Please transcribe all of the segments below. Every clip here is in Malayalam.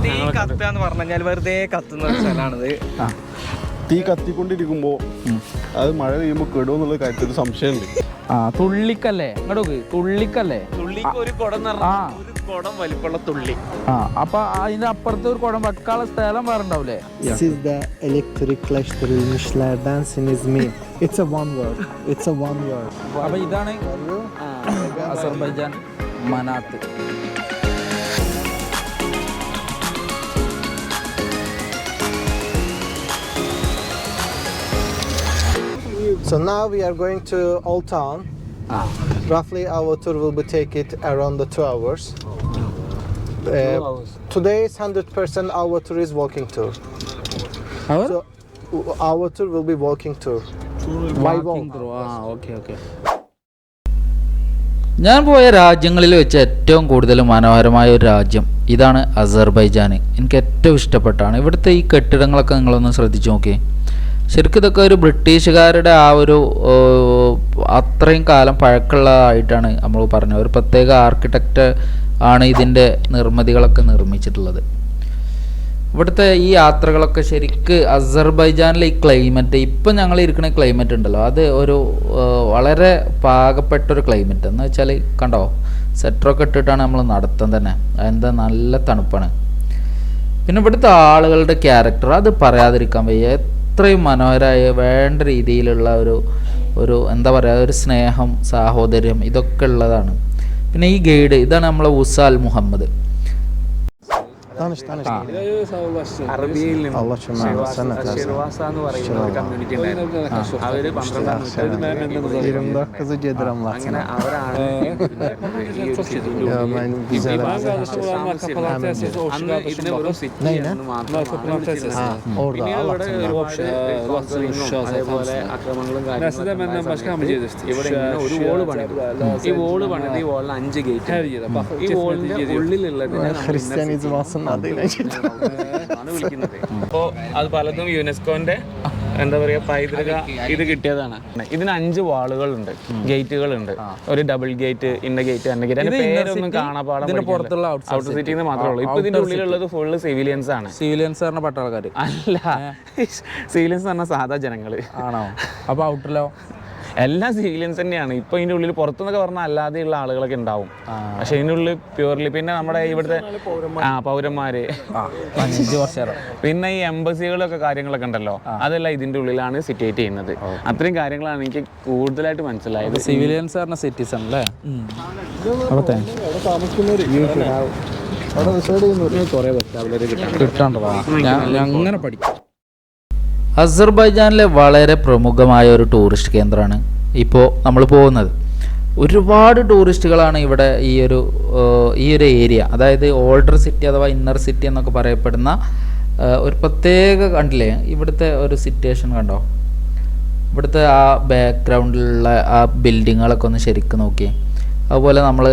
തീ കത്തുക എന്ന് പറഞ്ഞു കഴിഞ്ഞാൽ വെറുതെ കത്തുന്ന ഒരു സ്ഥലമാണിത്. തീ കത്തിക്കൊണ്ടിരിക്കുമ്പോൾ അത് മഴ പെയ്യുമ്പോൾ കെടുമെന്നുള്ള കാര്യത്തിൽ ഒരു സംശയമുണ്ട്. തുള്ളിക്കല്ലേ ഇങ്ങോട്ട് തുള്ളിക്കല്ലേ തുള്ളിക്ക് ഒരു കുടം ഒരു കുടം വലിപ്പമുള്ള തുള്ളി. അപ്പൊ അതിന്റെ അപ്പുറത്ത് ഒരു കുടം വെക്കാനുള്ള സ്ഥലം വേറെ ഉണ്ടാവൂലേ? This is the elektrikleştirilmişlerden İzmir. It's a one word. It's a one word. അപ്പൊ ഇതാണ് Azerbaijan മനാത്ത്. So now we are going to Old Town. Roughly our tour will be take it around the 2 hours. Today is 100% our tour is walking tour. So our tour will be walking tour. By walk. ഞാൻ പോയ രാജ്യങ്ങളിൽ വെച്ച് ഏറ്റവും കൂടുതൽ മനോഹരമായ ഒരു രാജ്യം ഇതാണ് അസർബൈജാൻ. എനിക്ക് ഏറ്റവും ഇഷ്ടപ്പെട്ടാണ്. ഇവിടുത്തെ ഈ കെട്ടിടങ്ങളൊക്കെ നിങ്ങളൊന്ന് ശ്രദ്ധിച്ചു നോക്കി. ശരിക്കും ഇതൊക്കെ ഒരു ബ്രിട്ടീഷുകാരുടെ ആ ഒരു അത്രയും കാലം പഴക്കമുള്ളതായിട്ടാണ് നമ്മൾ പറഞ്ഞത്. ഒരു പ്രത്യേക ആർക്കിടെക്റ്റ് ആണ് ഇതിൻ്റെ നിർമ്മിതികളൊക്കെ നിർമ്മിച്ചിട്ടുള്ളത്. ഇവിടുത്തെ ഈ യാത്രകളൊക്കെ ശരിക്ക് അസർബൈജാനിലെ ഈ ക്ലൈമറ്റ്, ഇപ്പം ഞങ്ങൾ ഇരിക്കുന്ന ക്ലൈമറ്റ് ഉണ്ടല്ലോ, അത് ഒരു വളരെ പാകപ്പെട്ടൊരു ക്ലൈമറ്റ്. എന്ന് വെച്ചാൽ കണ്ടോ, സ്വെറ്ററൊക്കെ ഇട്ടിട്ടാണ് നമ്മൾ നടത്തുന്നത് തന്നെ. അതെന്താ നല്ല തണുപ്പാണ്. പിന്നെ ഇവിടുത്തെ ആളുകളുടെ ക്യാരക്ടർ അത് പറയാതിരിക്കാൻ വയ്യ. അത്രയും മനോഹരമായ വേണ്ട രീതിയിലുള്ള ഒരു എന്താ പറയുക, ഒരു സ്നേഹം, സാഹോദര്യം ഇതൊക്കെ ഉള്ളതാണ്. പിന്നെ ഈ ഗൈഡ് ഇതാണ് നമ്മളെ ഉസാൽ മുഹമ്മദ്. അറബിയിൽ കമ്മ്യൂണിറ്റി അങ്ങനെ അവരാണ് ഇതിന് വെറും സിറ്റി അതേപോലെ അക്രമങ്ങളും കാര്യങ്ങളും. ഇവിടെ ഒരു വോള് പണിതു. ഈ വോള് പണിത് ഈ വോളിന് 5 ഗേറ്റ്. ഈ വോളിന്റെ ഉള്ളിലുള്ളതിനെ അപ്പോ അത് പലതും യുനെസ്കോന്റെ എന്താ പറയാ പൈതൃക ഇത് കിട്ടിയതാണ്. ഇതിന് 5 വാളുകളുണ്ട്, ഗേറ്റുകളുണ്ട്. ഒരു ഡബിൾ ഗേറ്റ്, ഇന്ന ഗേറ്റ്, അന്ന ഗേറ്റ്. അതിന്റെ പേരൊന്നും കാണാപാഠം ഔട്ടർ സിറ്റിന്ന് മാത്രമേ ഉള്ളൂ. ഇപ്പൊ ഇതിന്റെ ഉള്ളിലുള്ളത് ഫുള്ള് സിവിലിയൻസ് ആണ്. സിവിലിയൻസ് പറഞ്ഞ പട്ടാളക്കാർ അല്ല, സിവിലിയൻസ് പറഞ്ഞ സാധാ ജനങ്ങള് ആണോ? അപ്പൊ ഔട്ടറിലോ എല്ലാം സിവിലിയൻസ് തന്നെയാണ്. ഇപ്പൊ ഇതിന്റെ ഉള്ളിൽ പുറത്തുനിന്നൊക്കെ പറഞ്ഞാൽ അല്ലാതെയുള്ള ആളുകളൊക്കെ ഉണ്ടാവും. പക്ഷെ ഇതിന്റെ ഉള്ളിൽ പ്യൂർലി പിന്നെ നമ്മുടെ ഇവിടുത്തെ പൗരന്മാര്, 5 വർഷം പിന്നെ ഈ എംബസികളൊക്കെ കാര്യങ്ങളൊക്കെ ഉണ്ടല്ലോ, അതെല്ലാം ഇതിന്റെ ഉള്ളിലാണ് സിറ്റുവേറ്റ് ചെയ്യുന്നത്. അത്രയും കാര്യങ്ങളാണ് എനിക്ക് കൂടുതലായിട്ട് മനസ്സിലായത്. സിവിലിയൻസ് പറഞ്ഞ സിറ്റിസൺ അല്ലേ? അങ്ങനെ പഠിക്കും. അസർബൈജാനിലെ വളരെ പ്രമുഖമായ ഒരു ടൂറിസ്റ്റ് കേന്ദ്രമാണ് ഇപ്പോൾ നമ്മൾ പോകുന്നത്. ഒരുപാട് ടൂറിസ്റ്റുകളാണ് ഇവിടെ ഈ ഒരു ഏരിയ, അതായത് ഓൾഡർ സിറ്റി അഥവാ ഇന്നർ സിറ്റി എന്നൊക്കെ പറയപ്പെടുന്ന ഒരു പ്രത്യേക കണ്ടില്ലേ ഇവിടുത്തെ ഒരു സിറ്റുവേഷൻ കണ്ടോ? ഇവിടുത്തെ ആ ബാക്ക്ഗ്രൗണ്ടിലുള്ള ആ ബിൽഡിങ്ങുകളൊക്കെ ഒന്ന് ശരിക്കും നോക്കി. അതുപോലെ നമ്മൾ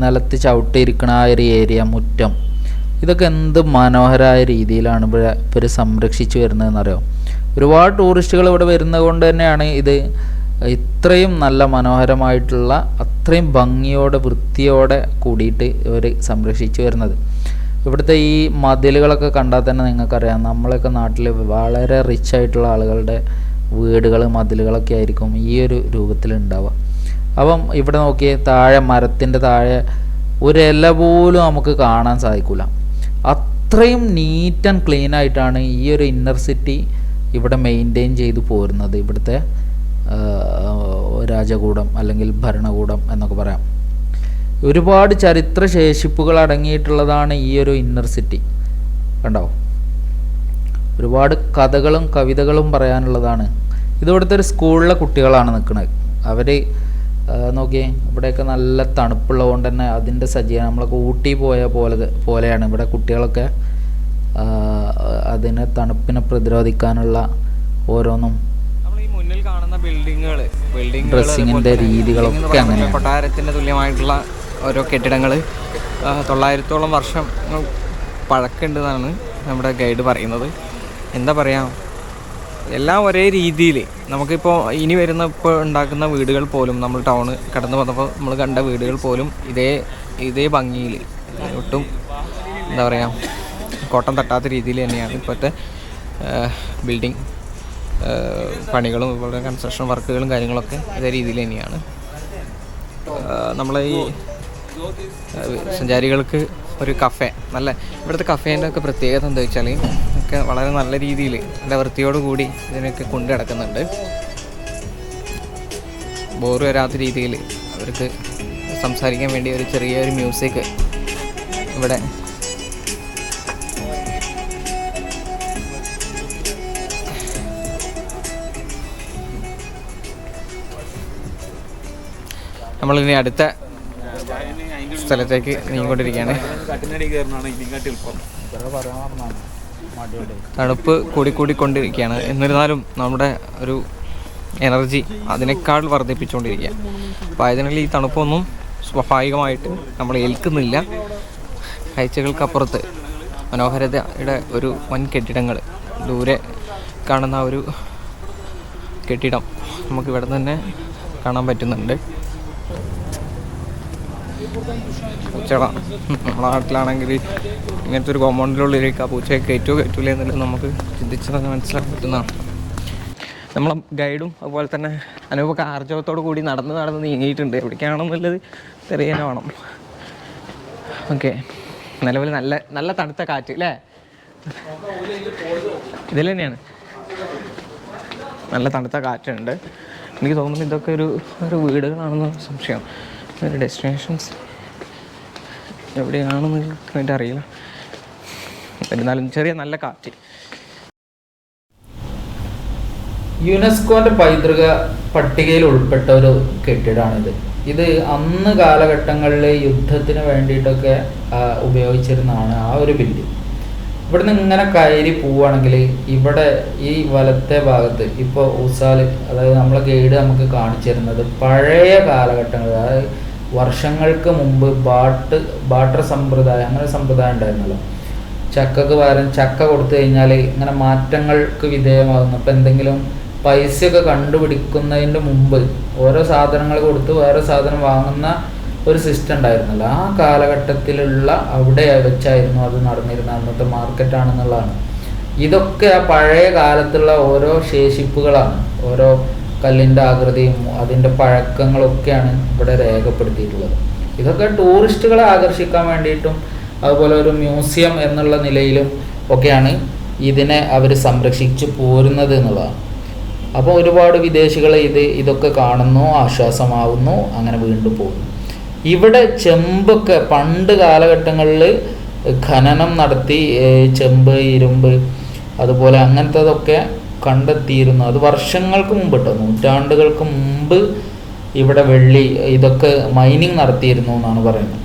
നിലത്ത് ചവിട്ടിയിരിക്കുന്ന ആ ഒരു ഏരിയ, മുറ്റം, ഇതൊക്കെ എന്ത് മനോഹരമായ രീതിയിലാണ് ഇവർ സംരക്ഷിച്ചു വരുന്നതെന്നറിയോ? ഒരുപാട് ടൂറിസ്റ്റുകൾ ഇവിടെ വരുന്നത് കൊണ്ട് തന്നെയാണ് ഇത് ഇത്രയും നല്ല മനോഹരമായിട്ടുള്ള, അത്രയും ഭംഗിയോടെ വൃത്തിയോടെ കൂടിയിട്ട് ഇവർ സംരക്ഷിച്ചു വരുന്നത്. ഇവിടുത്തെ ഈ മതിലുകളൊക്കെ കണ്ടാൽ തന്നെ നിങ്ങൾക്കറിയാം, നമ്മളൊക്കെ നാട്ടിൽ വളരെ റിച്ച് ആയിട്ടുള്ള ആളുകളുടെ വീടുകൾ, മതിലുകളൊക്കെ ആയിരിക്കും ഈ ഒരു രൂപത്തിലുണ്ടാവുക. അപ്പം ഇവിടെ നോക്കിയേ, താഴെ മരത്തിൻ്റെ താഴെ ഒരു ഇല പോലും നമുക്ക് കാണാൻ സാധിക്കില്ല. അത്രയും നീറ്റ് ആൻഡ് ക്ലീൻ ആയിട്ടാണ് ഈ ഒരു ഇന്നർ സിറ്റി ഇവിടെ മെയിൻറ്റെയിൻ ചെയ്തു പോരുന്നത്. ഇവിടുത്തെ രാജകൂടം അല്ലെങ്കിൽ ഭരണകൂടം എന്നൊക്കെ പറയാം. ഒരുപാട് ചരിത്ര ശേഷിപ്പുകൾ അടങ്ങിയിട്ടുള്ളതാണ് ഈ ഒരു ഇന്നർ സിറ്റി. കണ്ടോ, ഒരുപാട് കഥകളും കവിതകളും പറയാനുള്ളതാണ്. ഇതിവിടുത്തെ ഒരു സ്കൂളിലെ കുട്ടികളാണ് നിൽക്കുന്നത്. അവർ നോക്കിയേ, ഇവിടെയൊക്കെ നല്ല തണുപ്പുള്ളത് കൊണ്ട് തന്നെ അതിൻ്റെ സജ്ജീകരണം നമ്മളൊക്കെ ഊട്ടി പോയ പോലെയാണ് ഇവിടെ കുട്ടികളൊക്കെ അതിനെ തണുപ്പിനെ പ്രതിരോധിക്കാനുള്ള ഓരോന്നും ഡ്രസ്സിങ്ങിൻ്റെ രീതികളൊക്കെ അങ്ങനെ. കൊട്ടാരത്തിൻ്റെ തുല്യമായിട്ടുള്ള ഓരോ കെട്ടിടങ്ങൾ 900ഓളം വർഷം പഴക്കമുണ്ടെന്നാണ് നമ്മുടെ ഗൈഡ് പറയുന്നത്. എന്താ പറയുക, എല്ലാം ഒരേ രീതിയിൽ നമുക്കിപ്പോൾ ഇനി വരുന്ന ഇപ്പോൾ ഉണ്ടാക്കുന്ന വീടുകൾ പോലും, നമ്മൾ ടൗണ് കടന്നു വന്നപ്പോൾ നമ്മൾ കണ്ട വീടുകൾ പോലും ഇതേ ഭംഗിയിൽ, ഒട്ടും എന്താ പറയുക കോട്ടം തട്ടാത്ത രീതിയിൽ തന്നെയാണ് ഇപ്പോഴത്തെ ബിൽഡിംഗ് പണികളും അതുപോലെ കൺസ്ട്രക്ഷൻ വർക്കുകളും കാര്യങ്ങളൊക്കെ അതേ രീതിയിൽ തന്നെയാണ്. നമ്മളെ ഈ സഞ്ചാരികൾക്ക് ഒരു കഫേ, നല്ല ഇവിടുത്തെ കഫേൻ്റെ ഒക്കെ പ്രത്യേകത എന്താ വെച്ചാൽ ഒക്കെ വളരെ നല്ല രീതിയിൽ നല്ല വൃത്തിയോടുകൂടി ഇതിനൊക്കെ കൊണ്ടു നടക്കുന്നുണ്ട്. ബോറ് വരാത്ത രീതിയിൽ അവർക്ക് സംസാരിക്കാൻ വേണ്ടി ഒരു ചെറിയൊരു മ്യൂസിക് ഇവിടെ നമ്മളിനി അടുത്ത സ്ഥലത്തേക്ക് നീങ്ങിക്കൊണ്ടിരിക്കുകയാണ്. തണുപ്പ് കൂടിക്കൊണ്ടിരിക്കുകയാണ്. എന്നിരുന്നാലും നമ്മുടെ ഒരു എനർജി അതിനേക്കാൾ വർദ്ധിപ്പിച്ചുകൊണ്ടിരിക്കുക. അപ്പോൾ അതിനാൽ ഈ തണുപ്പൊന്നും സ്വാഭാവികമായിട്ട് നമ്മൾ ഏൽക്കുന്നില്ല. കാഴ്ചകൾക്കപ്പുറത്ത് മനോഹരതയുടെ ഒരു വൻ കെട്ടിടങ്ങൾ, ദൂരെ കാണുന്ന ഒരു കെട്ടിടം നമുക്കിവിടെ തന്നെ കാണാൻ പറ്റുന്നുണ്ട്. പൂച്ചകള നമ്മളെ നാട്ടിലാണെങ്കിൽ ഇങ്ങനത്തെ ഒരു കോമ്പൗണ്ടിലുള്ളിലേക്ക് ആ പൂച്ചയെ കയറ്റൂല എന്നുള്ളത് നമുക്ക് ചിന്തിച്ച് തന്നെ മനസ്സിലാക്കാൻ പറ്റുന്നതാണ്. നമ്മളെ ഗൈഡും അതുപോലെ തന്നെ അനൂപൊക്കെ ആർജവത്തോടു കൂടി നടന്ന് നീങ്ങിയിട്ടുണ്ട്. എവിടേക്കാണെന്നുള്ളത് തെറിയാൻ വേണം. ഓക്കെ, നിലവിൽ നല്ല തണുത്ത കാറ്റ് അല്ലേ? ഇതിൽ തന്നെയാണ് നല്ല തണുത്ത കാറ്റുണ്ട്. എനിക്ക് തോന്നുന്നു ഇതൊക്കെ ഒരു വീടുകളാണെന്ന് സംശയം. ഒരു ഡെസ്റ്റിനേഷൻസ് എവിടെയാണെന്ന് എനിക്ക് അറിയില്ല. എന്നാലും ചെറിയ നല്ല കാറ്റ്. യുനെസ്കോന്റെ പൈതൃക പട്ടികയിൽ ഉൾപ്പെട്ട ഒരു കെട്ടിടമാണിത്. ഇത് അന്ന് കാലഘട്ടങ്ങളിൽ യുദ്ധത്തിന് വേണ്ടിയിട്ടൊക്കെ ഉപയോഗിച്ചിരുന്നതാണ് ആ ഒരു ബിൽഡിംഗ്. ഇവിടുന്ന് ഇങ്ങനെ കയറി പോവുകയാണെങ്കിൽ ഇവിടെ ഈ വലത്തെ ഭാഗത്ത് ഇപ്പോൾ ഉസാല്, അതായത് നമ്മളെ ഗൈഡ് നമുക്ക് കാണിച്ചു തരുന്നത് പഴയ കാലഘട്ടങ്ങൾ, അതായത് വർഷങ്ങൾക്ക് മുമ്പ് ബാട്ടർ സമ്പ്രദായം, അങ്ങനെ ഒരു സമ്പ്രദായം ഉണ്ടായിരുന്നല്ലോ. ചക്കക്ക് പകരം ചക്ക കൊടുത്തു കഴിഞ്ഞാൽ ഇങ്ങനെ മാറ്റങ്ങൾക്ക് വിധേയമാകുന്നു. ഇപ്പം എന്തെങ്കിലും പൈസയൊക്കെ കണ്ടുപിടിക്കുന്നതിൻ്റെ മുമ്പ് ഓരോ സാധനങ്ങൾ കൊടുത്ത് വേറെ സാധനം വാങ്ങുന്ന ഒരു സിസ്റ്റം ഉണ്ടായിരുന്നല്ലോ. ആ കാലഘട്ടത്തിലുള്ള അവിടെ വെച്ചായിരുന്നു അത് നടന്നിരുന്നത്. അന്നത്തെ മാർക്കറ്റാണെന്നുള്ളതാണ്. ഇതൊക്കെ ആ പഴയ കാലത്തുള്ള ഓരോ ശേഷിപ്പുകളാണ്. ഓരോ കല്ലിൻ്റെ ആകൃതിയും അതിൻ്റെ പഴക്കങ്ങളൊക്കെയാണ് ഇവിടെ രേഖപ്പെടുത്തിയിട്ടുള്ളത്. ഇതൊക്കെ ടൂറിസ്റ്റുകളെ ആകർഷിക്കാൻ വേണ്ടിയിട്ടും അതുപോലെ ഒരു മ്യൂസിയം എന്നുള്ള നിലയിലും ഒക്കെയാണ് ഇതിനെ അവർ സംരക്ഷിച്ച് പോരുന്നത് എന്നുള്ളതാണ്. അപ്പോൾ ഒരുപാട് വിദേശികൾ ഇതൊക്കെ കാണുന്നു, ആശ്വാസമാവുന്നു, അങ്ങനെ വീണ്ടും പോകുന്നു. ഇവിടെ ചെമ്പൊക്കെ പണ്ട് കാലഘട്ടങ്ങളിൽ ഖനനം നടത്തി ചെമ്പ്, ഇരുമ്പ് അതുപോലെ അങ്ങനത്തതൊക്കെ കണ്ടെത്തിയിരുന്നു. അത് വർഷങ്ങൾക്ക് മുമ്പ് കേട്ടോ, നൂറ്റാണ്ടുകൾക്ക് മുമ്പ് ഇവിടെ വെള്ളി ഇതൊക്കെ മൈനിങ് നടത്തിയിരുന്നു എന്നാണ് പറയുന്നത്.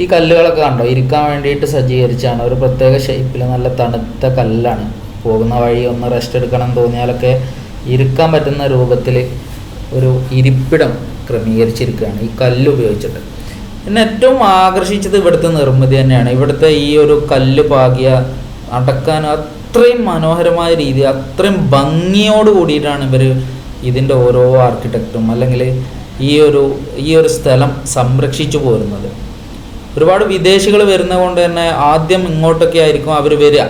ഈ കല്ലുകളൊക്കെ കണ്ടോ, ഇരിക്കാൻ വേണ്ടിയിട്ട് സജ്ജീകരിച്ചാണ്. ഒരു പ്രത്യേക ഷേപ്പിൽ നല്ല തണുത്ത കല്ലാണ്. പോകുന്ന വഴി ഒന്ന് റെസ്റ്റ് എടുക്കണം തോന്നിയാലൊക്കെ ഇരിക്കാൻ പറ്റുന്ന രൂപത്തിൽ ഒരു ഇരിപ്പിടം ക്രമീകരിച്ചിരിക്കുകയാണ് ഈ കല്ല് ഉപയോഗിച്ചിട്ട്. എന്നെ ഏറ്റവും ആകർഷിച്ചത് ഇവിടുത്തെ നിർമ്മിതി തന്നെയാണ്. ഇവിടുത്തെ ഈ ഒരു കല്ല് പാകിയ അടക്കാൻ അത്രയും മനോഹരമായ രീതി, അത്രയും ഭംഗിയോട് കൂടിയിട്ടാണ് ഇവർ ഇതിൻ്റെ ഓരോ ആർക്കിടെക്റ്റും അല്ലെങ്കിൽ ഈ ഒരു സ്ഥലം സംരക്ഷിച്ചു പോരുന്നത്. ഒരുപാട് വിദേശികൾ വരുന്നത് കൊണ്ട് തന്നെ ആദ്യം ഇങ്ങോട്ടൊക്കെ ആയിരിക്കും അവർ വരിക.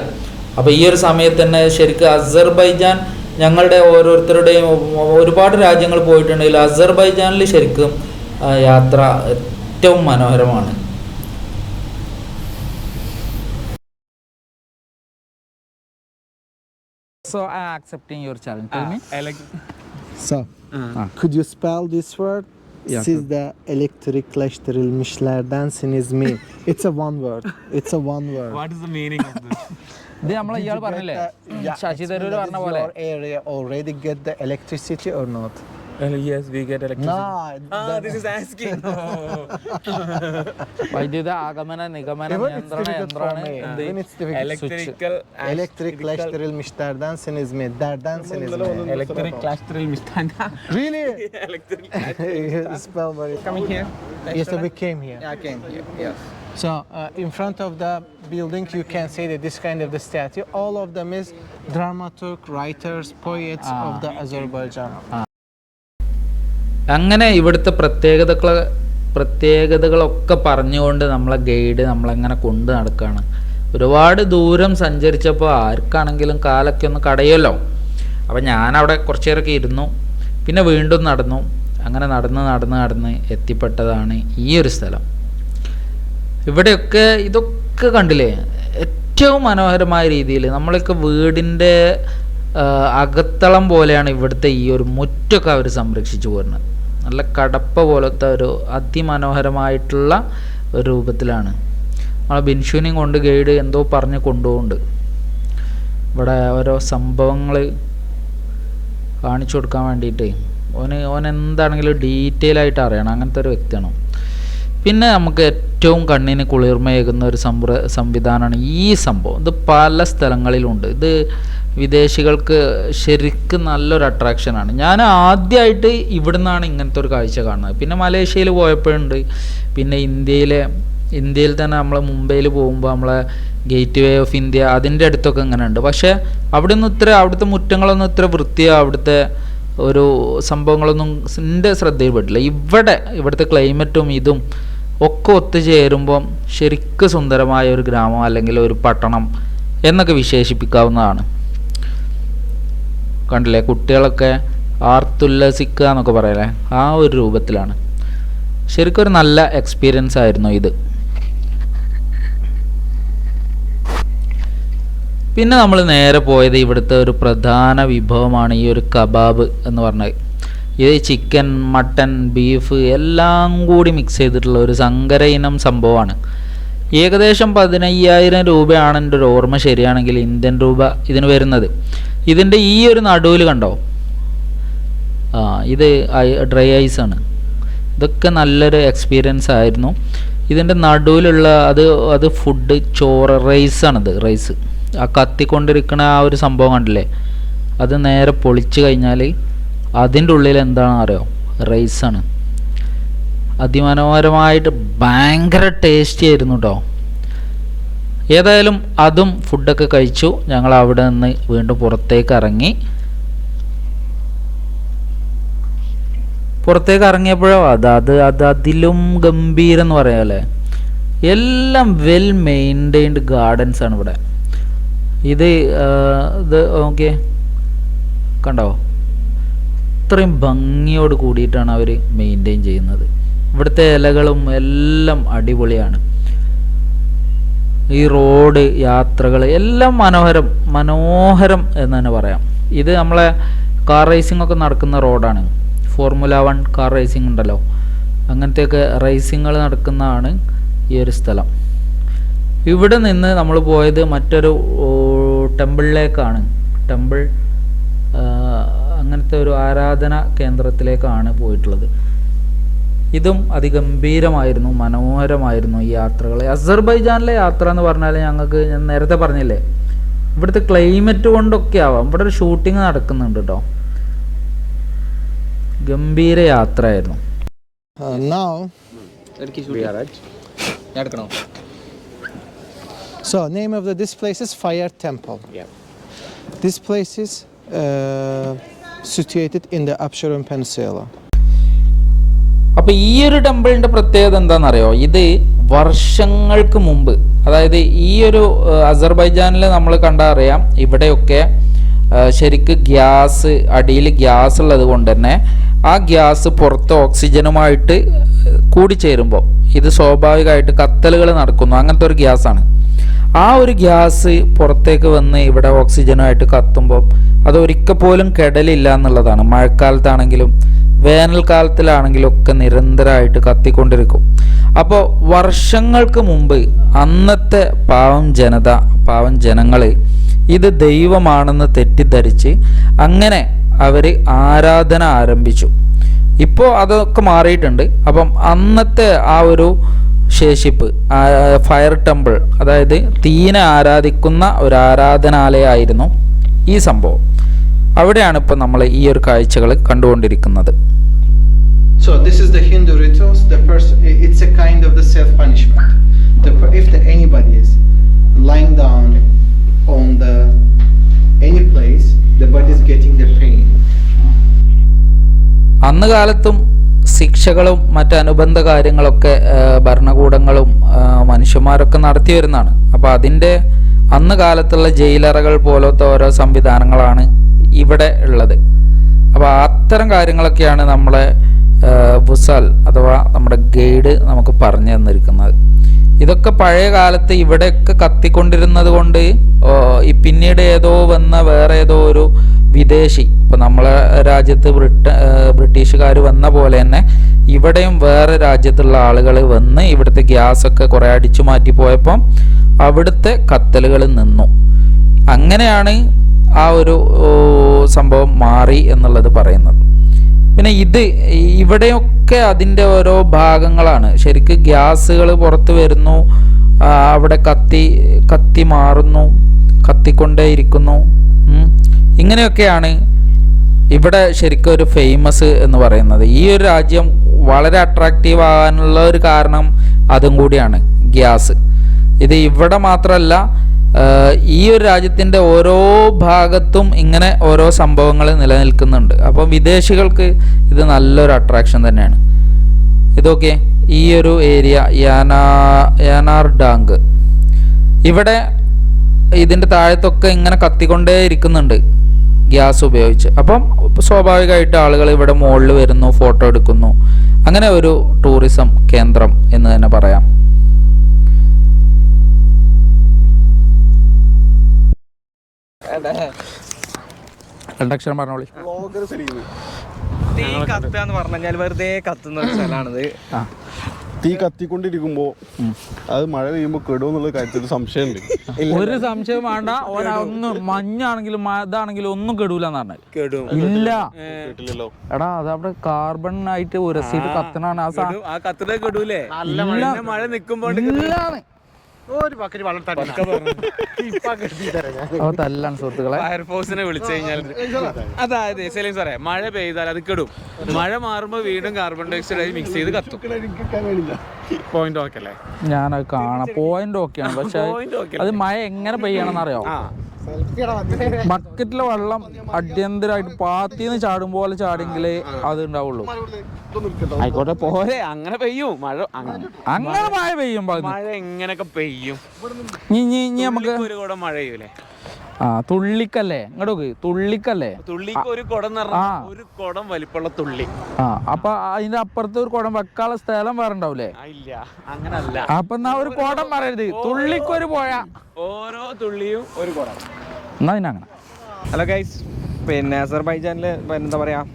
അപ്പോൾ ഈ ഒരു സമയത്ത് തന്നെ ശരിക്കും അസർബൈജാൻ, ഞങ്ങളുടെ ഓരോരുത്തരുടെയും ഒരുപാട് രാജ്യങ്ങൾ പോയിട്ടുണ്ടെങ്കിൽ അസർബൈജാനിൽ ശരിക്കും യാത്ര ഏറ്റവും മനോഹരമാണ്. So I am accepting your challenge. Tell me. So, could you spell this word? Siz de elektrikleştirilmişlerdensiniz mi? It's a one word. It's a one word. What is the meaning of this? ഇത് നമ്മൾ ഇയാൾ പറഞ്ഞില്ലേ, ശശി തരൂർ പറഞ്ഞ പോലെ Your area already get the electricity or not? Yes, we get electricity. No. This is asking. വൈദ്യുത ആഗമന നിഗമന നിയന്ത്രണ യന്ത്രമാണ് എന്ത് Electrical. Elektrikleştirilmişlerdensiniz mi? Derdensiniz mi? Electric mistanda. Really? Electric. You spell very. Coming here? Yes, so we came here. Yeah, I came here. Yes. So in front of the building, you can see that this kind of the statue. All of them is dramaturg, writers, poets of the Azerbaijan. അങ്ങനെ ഇവിടുത്തെ പ്രത്യേകതകളൊക്കെ പറഞ്ഞുകൊണ്ട് നമ്മളെ ഗൈഡ് നമ്മളെങ്ങനെ കൊണ്ട് നടക്കുകയാണ്. ഒരുപാട് ദൂരം സഞ്ചരിച്ചപ്പോൾ ആർക്കാണെങ്കിലും കാലൊക്കെ ഒന്ന് കടയുമല്ലോ. അപ്പം ഞാനവിടെ കുറച്ച് നേരമൊക്കെ ഇരുന്നു, പിന്നെ വീണ്ടും നടന്നു. അങ്ങനെ നടന്ന് എത്തിപ്പെട്ടതാണ് ഈ ഒരു സ്ഥലം. ഇവിടെയൊക്കെ ഇതൊക്കെ കണ്ടില്ലേ, ഏറ്റവും മനോഹരമായ രീതിയിൽ നമ്മളൊക്കെ വീടിൻ്റെ അകത്തളം പോലെയാണ് ഇവിടുത്തെ ഈ ഒരു മുറ്റമൊക്കെ അവർ സംരക്ഷിച്ചു പോരുന്നത്. നല്ല കടപ്പ പോലത്തെ ഒരു അതിമനോഹരമായിട്ടുള്ള ഒരു രൂപത്തിലാണ്. നമ്മളെ ബിൻഷുവിനെയും കൊണ്ട് ഗൈഡ് എന്തോ പറഞ്ഞ് കൊണ്ടുപോകുന്നുണ്ട്. ഇവിടെ ഓരോ സംഭവങ്ങൾ കാണിച്ചു കൊടുക്കാൻ വേണ്ടിയിട്ട് ഓൻ എന്താണെങ്കിലും ഡീറ്റെയിൽ ആയിട്ട് അറിയണം, അങ്ങനത്തെ ഒരു വ്യക്തിയാണ്. പിന്നെ നമുക്ക് ഏറ്റവും കണ്ണിന് കുളിർമയേകുന്ന ഒരു സംവിധാനമാണ് ഈ സംഭവം. ഇത് പല സ്ഥലങ്ങളിലുണ്ട്. ഇത് വിദേശികൾക്ക് ശരിക്കും നല്ലൊരു അട്രാക്ഷനാണ്. ഞാൻ ആദ്യമായിട്ട് ഇവിടെ നിന്നാണ് ഇങ്ങനത്തെ ഒരു കാഴ്ച കാണുന്നത്. പിന്നെ മലേഷ്യയിൽ പോയപ്പോഴുണ്ട്, പിന്നെ ഇന്ത്യയിൽ തന്നെ നമ്മൾ മുംബൈയിൽ പോകുമ്പോൾ നമ്മളെ ഗേറ്റ് വേ ഓഫ് ഇന്ത്യ അതിൻ്റെ അടുത്തൊക്കെ ഇങ്ങനെ ഉണ്ട്. പക്ഷേ അവിടുത്തെ മുറ്റങ്ങളൊന്നും ഇത്ര വൃത്തിയോ അവിടുത്തെ ഒരു സംഭവങ്ങളൊന്നും എൻ്റെ ശ്രദ്ധയിൽപ്പെട്ടില്ല. ഇവിടുത്തെ ക്ലൈമറ്റും ഇതും ഒക്കെ ഒത്തുചേരുമ്പം ശരിക്കും സുന്ദരമായ ഒരു ഗ്രാമം അല്ലെങ്കിൽ ഒരു പട്ടണം എന്നൊക്കെ വിശേഷിപ്പിക്കാവുന്നതാണ്. കണ്ടില്ലേ, കുട്ടികളൊക്കെ ആർത്തുല്ലസിക്കുക എന്നൊക്കെ പറയലേ, ആ ഒരു രൂപത്തിലാണ്. ശരിക്കും ഒരു നല്ല എക്സ്പീരിയൻസ് ആയിരുന്നു ഇത്. പിന്നെ നമ്മൾ നേരെ പോയത് ഇവിടുത്തെ ഒരു പ്രധാന വിഭവമാണ് ഈ ഒരു കബാബ് എന്ന് പറഞ്ഞത്. ഇത് ചിക്കൻ, മട്ടൻ, ബീഫ് എല്ലാം കൂടി മിക്സ് ചെയ്തിട്ടുള്ള ഒരു സങ്കര ഇനം സംഭവമാണ്. ഏകദേശം 15,000 രൂപയാണ് എൻ്റെ ഒരു ഓർമ്മ ശരിയാണെങ്കിൽ ഇന്ത്യൻ രൂപ ഇതിന് വരുന്നത്. ഇതിൻ്റെ ഈ ഒരു നടുവിൽ കണ്ടോ, ഇത് ഡ്രൈ ഐസാണ്. ഇതൊക്കെ നല്ലൊരു എക്സ്പീരിയൻസ് ആയിരുന്നു. ഇതിൻ്റെ നടുവിലുള്ള അത് ഫുഡ് ചോറ് റൈസാണിത്. റൈസ് ആ കത്തിക്കൊണ്ടിരിക്കുന്ന ആ ഒരു സംഭവം കണ്ടില്ലേ, അത് നേരെ പൊളിച്ച് കഴിഞ്ഞാൽ അതിൻ്റെ ഉള്ളിൽ എന്താണെന്ന് അറിയോ, റൈസാണ്. അതിമനോഹരമായിട്ട് ഭയങ്കര ടേസ്റ്റി ആയിരുന്നു കേട്ടോ. ഏതായാലും അതും ഫുഡൊക്കെ കഴിച്ചു. ഞങ്ങൾ അവിടെ നിന്ന് വീണ്ടും പുറത്തേക്ക് ഇറങ്ങിയപ്പോഴോ അതിലും ഗംഭീരം എന്ന് പറയാല്ലേ. എല്ലാം വെൽ മെയിൻറ്റൈൻഡ് ഗാർഡൻസ് ആണ് ഇവിടെ. ഇത് ഓക്കെ കണ്ടോ, ഇത്രയും ഭംഗിയോട് കൂടിയിട്ടാണ് അവർ മെയിൻറ്റെയിൻ ചെയ്യുന്നത്. ഇവിടുത്തെ ഇലകളും എല്ലാം അടിപൊളിയാണ്. ഈ റോഡ് യാത്രകൾ എല്ലാം മനോഹരം എന്ന് തന്നെ പറയാം. ഇത് നമ്മളെ കാർ റേസിംഗ് ഒക്കെ നടക്കുന്ന റോഡാണ്. ഫോർമുല 1 കാർ റേസിംഗ് ഉണ്ടല്ലോ, അങ്ങനത്തെയൊക്കെ റേസിങ്ങൾ നടക്കുന്നതാണ് ഈ ഒരു സ്ഥലം. ഇവിടെ നിന്ന് നമ്മൾ പോയത് മറ്റൊരു ടെമ്പിളിലേക്കാണ്. അങ്ങനത്തെ ഒരു ആരാധന കേന്ദ്രത്തിലേക്കാണ് പോയിട്ടുള്ളത്. ഇതും അതിഗംഭീരമായിരുന്നു, മനോഹരമായിരുന്നു ഈ യാത്രകൾ. അസർബൈജാനിലെ യാത്ര എന്ന് പറഞ്ഞാൽ ഞങ്ങൾക്ക്, ഞാൻ നേരത്തെ പറഞ്ഞില്ലേ, ഇവിടുത്തെ ക്ലൈമറ്റ് കൊണ്ടൊക്കെ ആവാം. ഇവിടെ ഒരു ഷൂട്ടിംഗ് നടക്കുന്നുണ്ട് കേട്ടോ. ഗംഭീര യാത്രയായിരുന്നു. So name of this place is Fire Temple. Yeah. This place is situated in the Absheron Peninsula. അപ്പോൾ ഈ ഒരു ടെമ്പിളിൻ്റെ പ്രത്യേകത എന്താണെന്നറിയോ, ഇത് വർഷങ്ങൾക്ക് മുമ്പ്, അതായത് ഈ ഒരു അസർബൈജാനിൽ നമ്മൾ കണ്ടാൽ അറിയാം, ഇവിടെയൊക്കെ ശരിക്ക് അടിയിൽ ഗ്യാസ് ഉള്ളത് കൊണ്ട് തന്നെ ആ ഗ്യാസ് പുറത്ത് ഓക്സിജനുമായിട്ട് കൂടിച്ചേരുമ്പോൾ ഇത് സ്വാഭാവികമായിട്ട് കത്തലുകൾ നടക്കുന്നു. അങ്ങനത്തെ ഒരു ഗ്യാസാണ്. ആ ഒരു ഗ്യാസ് പുറത്തേക്ക് വന്ന് ഇവിടെ ഓക്സിജനുമായിട്ട് കത്തുമ്പോൾ അത് ഒരിക്കൽ പോലും കെടലില്ല എന്നുള്ളതാണ്. മഴക്കാലത്താണെങ്കിലും വേനൽക്കാലത്തിലാണെങ്കിലും ഒക്കെ നിരന്തരമായിട്ട് കത്തിക്കൊണ്ടിരിക്കും. അപ്പോൾ വർഷങ്ങൾക്ക് മുമ്പ് അന്നത്തെ പാവം ജനങ്ങൾ ഇത് ദൈവമാണെന്ന് തെറ്റിദ്ധരിച്ച് അങ്ങനെ അവർ ആരാധന ആരംഭിച്ചു. ഇപ്പോൾ അതൊക്കെ മാറിയിട്ടുണ്ട്. അപ്പം അന്നത്തെ ആ ഒരു ശേഷിപ്പ്, ഫയർ ടെമ്പിൾ, അതായത് തീനെ ആരാധിക്കുന്ന ഒരു ആരാധനാലയമായിരുന്നു ഈ സംഭവം. അവിടെയാണ് ഇപ്പോൾ നമ്മൾ ഈ ഒരു കാഴ്ചകൾ കണ്ടുകൊണ്ടിരിക്കുന്നത്. So this is the Hindu rituals. It's a kind of the self-punishment. If anybody is lying down on any place, the body is getting the pain. അന്ന് കാലത്തും ശിക്ഷകളും മറ്റനുബന്ധ കാര്യങ്ങളൊക്കെ ഭരണകൂടങ്ങളും മനുഷ്യന്മാരൊക്കെ നടത്തി വരുന്നതാണ്. അപ്പോൾ അതിൻ്റെ അന്ന് കാലത്തുള്ള ജയിലറകൾ പോലത്തെ ഓരോ സംവിധാനങ്ങളാണ് ഇവിടെ ഉള്ളത്. അപ്പോൾ അത്തരം കാര്യങ്ങളൊക്കെയാണ് നമ്മളെ വുസാൽ അഥവാ നമ്മുടെ ഗൈഡ് നമുക്ക് പറഞ്ഞു തന്നിരിക്കുന്നത്. ഇതൊക്കെ പഴയ കാലത്ത് ഇവിടെയൊക്കെ കത്തിക്കൊണ്ടിരുന്നത് കൊണ്ട് പിന്നീട് വേറെ ഏതോ ഒരു വിദേശി, ഇപ്പം നമ്മളെ രാജ്യത്ത് ബ്രിട്ടീഷുകാർ വന്ന പോലെ തന്നെ ഇവിടെയും വേറെ രാജ്യത്തുള്ള ആളുകൾ വന്ന് ഇവിടുത്തെ ഗ്യാസൊക്കെ കുറേ അടിച്ചു മാറ്റി പോയപ്പം അവിടുത്തെ കത്തലുകൾ നിന്നു. അങ്ങനെയാണ് ആ ഒരു സംഭവം മാറി എന്നുള്ളത് പറയുന്നത്. പിന്നെ ഇവിടെയൊക്കെ അതിൻ്റെ ഓരോ ഭാഗങ്ങളാണ്. ശരിക്ക് ഗ്യാസുകൾ പുറത്ത് വരുന്നു, അവിടെ കത്തി മാറുന്നു, കത്തിക്കൊണ്ടേയിരിക്കുന്നു. ഇങ്ങനെയൊക്കെയാണ് ഇവിടെ ശരിക്കും ഒരു ഫേമസ് എന്ന് പറയുന്നത്. ഈ ഒരു രാജ്യം വളരെ അട്രാക്റ്റീവ് ആകാനുള്ള ഒരു കാരണം അതും കൂടിയാണ്, ഗ്യാസ്. ഇത് ഇവിടെ മാത്രമല്ല, ഈ ഒരു രാജ്യത്തിൻ്റെ ഓരോ ഭാഗത്തും ഇങ്ങനെ ഓരോ സംഭവങ്ങൾ നിലനിൽക്കുന്നുണ്ട്. അപ്പം വിദേശികൾക്ക് ഇത് നല്ലൊരു അട്രാക്ഷൻ തന്നെയാണ്. ഇതൊക്കെ ഈ ഒരു ഏരിയ യാനാർ ഡാങ്ക്, ഇവിടെ ഇതിൻ്റെ താഴത്തൊക്കെ ഇങ്ങനെ കത്തിക്കൊണ്ടേ ഇരിക്കുന്നുണ്ട് ഗ്യാസ് ഉപയോഗിച്ച്. അപ്പം സ്വാഭാവികമായിട്ട് ആളുകൾ ഇവിടെ മുകളിൽ വരുന്നു, ഫോട്ടോ എടുക്കുന്നു. അങ്ങനെ ഒരു ടൂറിസം കേന്ദ്രം എന്ന് തന്നെ പറയാം. രണ്ടക്ഷരം പറഞ്ഞോളി. തീ കത്തുക എന്ന് പറഞ്ഞു കഴിഞ്ഞാൽ വെറുതെ കത്തുന്ന ഒരു സ്ഥലമാണിത്. തീ കത്തിക്കൊണ്ടിരിക്കുമ്പോ അത് മഴ പെയ്യുമ്പോ കെടുമെന്നുള്ള കാര്യത്തിൽ സംശയമുണ്ട്. ഒരു സംശയം വേണ്ട. ഒന്നും മഞ്ഞാണെങ്കിലും ഇതാണെങ്കിലും ഒന്നും കെടൂലെന്ന് പറഞ്ഞാൽ ഇല്ല. എടാ അതവിടെ കാർബൺ ആയിട്ട് ഉരസിട്ട് കത്തണാണ് ആ കത്തുന്നത് കെടൂലേ? മഴ നിക്കുമ്പോ തല്ലാണ് സുഹൃത്തുക്കളെ. ഫയർഫോഴ്സിനെ വിളിച്ചു കഴിഞ്ഞാൽ, അതായത് സലീം സാറേ, മഴ പെയ്താൽ അത് കെടും. മഴ മാറുമ്പോ വീണ്ടും കാർബൺ ഡൈഓക്സൈഡ് ആയി മിക്സ് ചെയ്ത് കത്തും. പോയിന്റ് ഓക്കെ അല്ലേ? ഞാനത് കാണാം. പോയിന്റ് ഓക്കെയാണ്, പക്ഷെ അത് മഴ എങ്ങനെ പെയ്യണമെന്ന് അറിയാം. ബക്കറ്റിലെ വെള്ളം അടിയന്തരമായിട്ട് പാത്തിന്ന് ചാടും പോലെ ചാടിയെങ്കിലേ അത് ഉണ്ടാവുള്ളൂ. ആയിക്കോട്ടെ, പോരെ, അങ്ങനെ പെയ്യും മഴ. അങ്ങനെ മഴ പെയ്യുമ്പോ മഴ എങ്ങനെയൊക്കെ പെയ്യും. നമുക്ക് ഒരു കുടം മഴ പെയ്യൂലേ? തുള്ളിക്കല്ലേ ഇങ്ങോട്ട് തുള്ളിക്കല്ലേ? തുള്ളിക്ക് ഒരു കുടം നിറഞ്ഞ ഒരു കുടം വലിപ്പമുള്ള തുള്ളി. അപ്പൊ അതിന്റെ അപ്പുറത്ത് ഒരു കുടം വെക്കാനുള്ള സ്ഥലം വേറെ ഉണ്ടാവൂലേ? ഇല്ല, അങ്ങനല്ല. അപ്പൊ എന്നാ ഒരു കുടം പറയരുത്, തുള്ളിക്കൊരു പോയ ഓരോ തുള്ളിയും ഒരു കുടം. എന്നാ പിന്നെ അങ്ങനെ. ഹലോ ഗൈസ്, പിന്നെ അസർബൈജാനിൽ എന്താ പറയുക,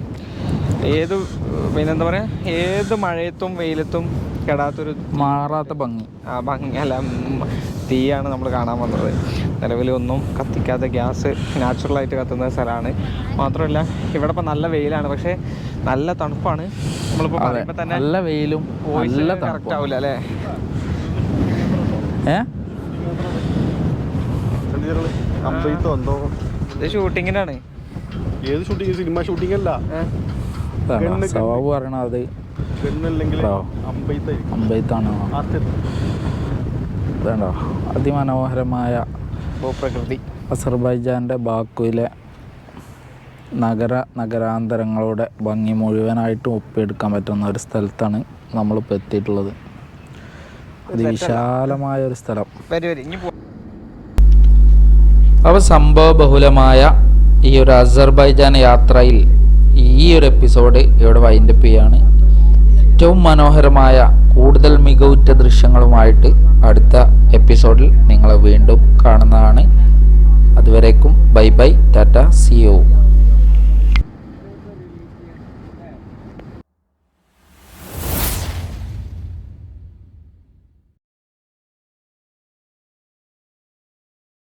ഏത് മഴയത്തും വെയിലത്തും കെടാത്തൊരു മാറാത്ത ഭംഗി ഭംഗിയല്ല തീയാണ് നമ്മൾ കാണാൻ വന്നത്. നിലവിലൊന്നും കത്തിക്കാത്ത ഗ്യാസ് നാച്ചുറലായിട്ട് കത്തുന്ന സ്ഥലമാണ്. മാത്രമല്ല ഇവിടെ ഇപ്പം നല്ല വെയിലാണ്, പക്ഷേ നല്ല തണുപ്പാണ്. നമ്മളിപ്പോൾ പറയുമ്പോൾ തന്നെ നല്ല വെയിലും നല്ല കറക്റ്റ് ആവില്ല അല്ലേ? ഇത് ഷൂട്ടിങ്ങിനാണ്. ഏത് ഷൂട്ടിങ്? സിനിമ ഷൂട്ടിംഗ് അല്ല. സവാബ് പറയണത് അമ്പെയ്ത്താണ്. ഇതുണ്ടോ അതിമനോഹരമായ ഭൂപ്രകൃതി. അസർബൈജാൻ്റെ ബാക്കുവിലെ നഗരാന്തരങ്ങളുടെ ഭംഗി മുഴുവനായിട്ടും ഒപ്പിയെടുക്കാൻ പറ്റുന്ന ഒരു സ്ഥലത്താണ് നമ്മളിപ്പോൾ എത്തിയിട്ടുള്ളത്. അതിവിശാലമായ ഒരു സ്ഥലം. അപ്പോൾ സംഭവബഹുലമായ ഈ ഒരു അസർബൈജാൻ യാത്രയിൽ ഈ ഒരു എപ്പിസോഡ് ഇവിടെ വൈൻഡപ്പ് ചെയ്യാണ്. ഏറ്റവും മനോഹരമായ കൂടുതൽ മികവുറ്റ ദൃശ്യങ്ങളുമായിട്ട് അടുത്ത എപ്പിസോഡിൽ നിങ്ങളെ വീണ്ടും കാണുന്നതാണ്. അതുവരേക്കും bye bye, tata, see U.